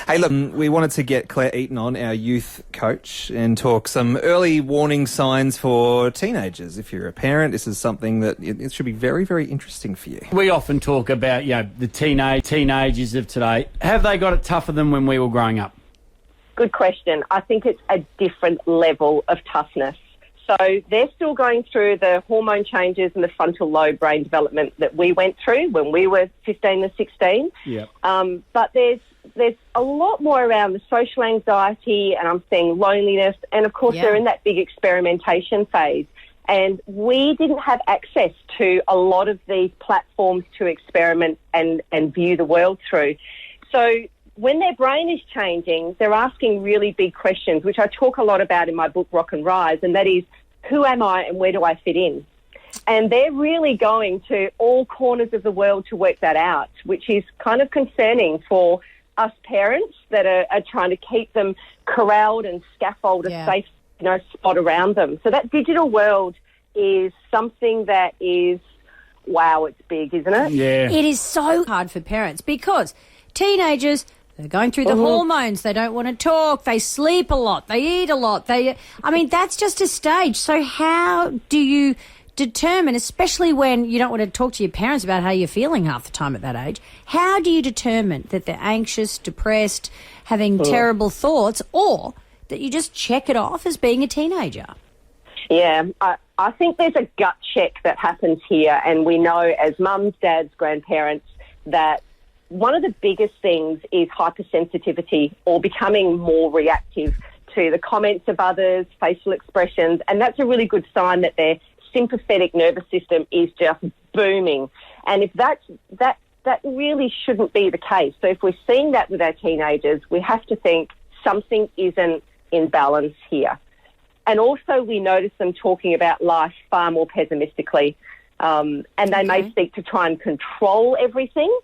Hey, look, we wanted to get Claire Eaton on, our youth coach, and talk some early warning signs for teenagers. If you're a parent, this is something that it should be very, very interesting for you. We often talk about, the teenagers of today. Have they got it tougher than when we were growing up? Good question. I think it's a different level of toughness. So they're still going through the hormone changes and the frontal lobe brain development that we went through when we were 15 and 16. Yep. But there's a lot more around the social anxiety, and I'm seeing loneliness, and of course they're in that big experimentation phase. And we didn't have access to a lot of these platforms to experiment and view the world through. So when their brain is changing, they're asking really big questions, which I talk a lot about in my book, ROC RISE, and that is, who am I and where do I fit in? And they're really going to all corners of the world to work that out, which is kind of concerning for us parents that are trying to keep them corralled and scaffold a safe spot around them. So that digital world is something that is, wow, it's big, isn't it? Yeah. It is so hard for parents because teenagers, they're going through the hormones. They don't want to talk. They sleep a lot. They eat a lot. That's just a stage. So how do you determine, especially when you don't want to talk to your parents about how you're feeling half the time at that age, how do you determine that they're anxious, depressed, having terrible thoughts, or that you just check it off as being a teenager? Yeah, I think there's a gut check that happens here, and we know as mums, dads, grandparents that one of the biggest things is hypersensitivity or becoming more reactive to the comments of others, facial expressions, and that's a really good sign that their sympathetic nervous system is just booming. And if that really shouldn't be the case. So if we're seeing that with our teenagers, we have to think something isn't in balance here. And also we notice them talking about life far more pessimistically, and they may seek to try and control everything.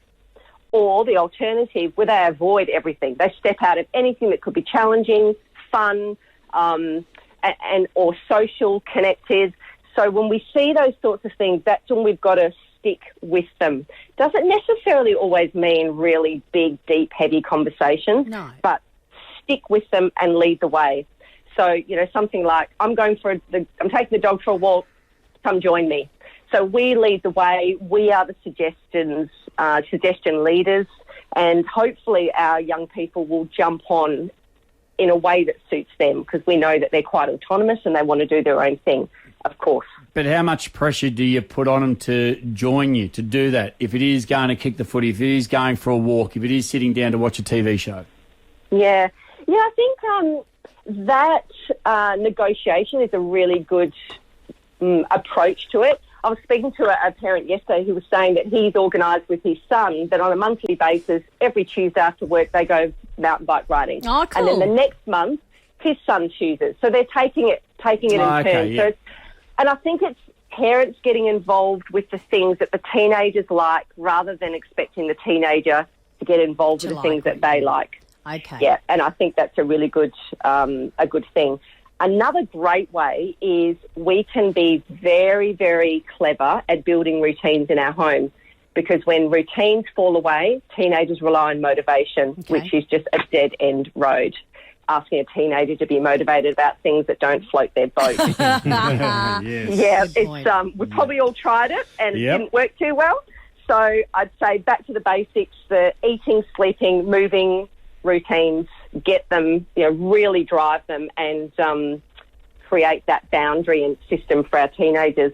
Or the alternative, where they avoid everything. They step out of anything that could be challenging, fun, or social, connected. So when we see those sorts of things, that's when we've got to stick with them. Doesn't necessarily always mean really big, deep, heavy conversations, but stick with them and lead the way. So, something like, I'm taking the dog for a walk, come join me. So we lead the way. We are the suggestion leaders, and hopefully our young people will jump on in a way that suits them, because we know that they're quite autonomous and they want to do their own thing, of course. But how much pressure do you put on them to join you, to do that? If it is going to kick the footy, if it is going for a walk, if it is sitting down to watch a TV show? Yeah, I think that negotiation is a really good approach to it. I was speaking to a parent yesterday who was saying that he's organised with his son that on a monthly basis, every Tuesday after work, they go mountain bike riding. Oh, cool. And then the next month, his son chooses. So they're taking it in turn. Yeah. So and I think it's parents getting involved with the things that the teenagers like, rather than expecting the teenager to get involved with the things that they like. Okay. Yeah, and I think that's a really good thing. Another great way is we can be very, very clever at building routines in our home, because when routines fall away, teenagers rely on motivation, which is just a dead-end road. Asking a teenager to be motivated about things that don't float their boat. We've probably all tried it and it didn't work too well. So I'd say back to the basics, the eating, sleeping, moving routines, get them, really drive them and create that boundary and system for our teenagers.